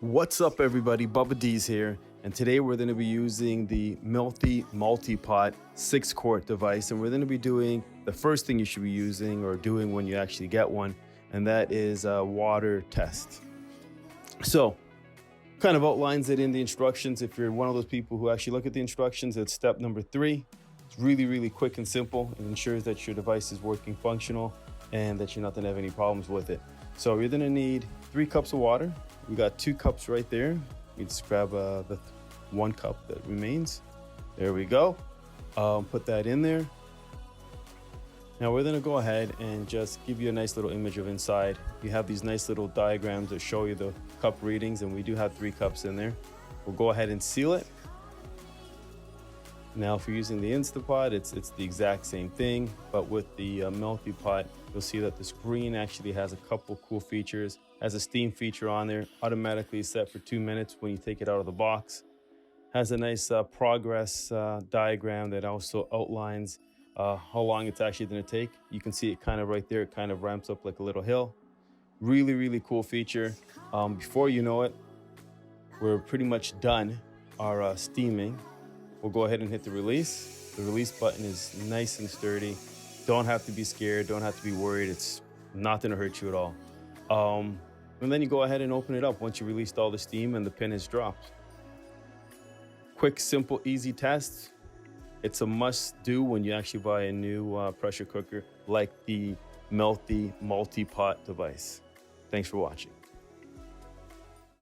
What's up everybody, Bubba D's here, and today we're going to be using the Mealthy MultiPot 6-quart device, and we're going to be doing the first thing you should be using or doing when you actually get one, and that is a water test. So, kind of outlines it in the instructions. If you're one of those people who actually look at the instructions, it's step number 3. It's really quick and simple. It ensures that your device is working functional and that you're not going to have any problems with it. So you're going to need 3 cups of water. We got 2 cups right there. You just grab the 1 cup that remains. There we go. Put that in there. Now we're gonna go ahead and just give you a nice little image of inside. You have these nice little diagrams that show you the cup readings, and we do have 3 cups in there. We'll go ahead and seal it. Now if you're using the Instapot, it's the exact same thing, but with the MultiPot, you'll see that the screen actually has a couple cool features. Has a steam feature on there, automatically set for 2 minutes when you take it out of the box. Has a nice progress diagram that also outlines how long it's actually going to take. You can see it kind of right there. It kind of ramps up like a little hill. Really cool feature. Before you know it, we're pretty much done our steaming. We'll go ahead and hit the release. The release button is nice and sturdy. Don't have to be scared. Don't have to be worried. It's not going to hurt you at all. And then you go ahead and open it up once you released all the steam and the pin is dropped. Quick, simple, easy test. It's a must do when you actually buy a new pressure cooker like the Mealthy MultiPot device. Thanks for watching.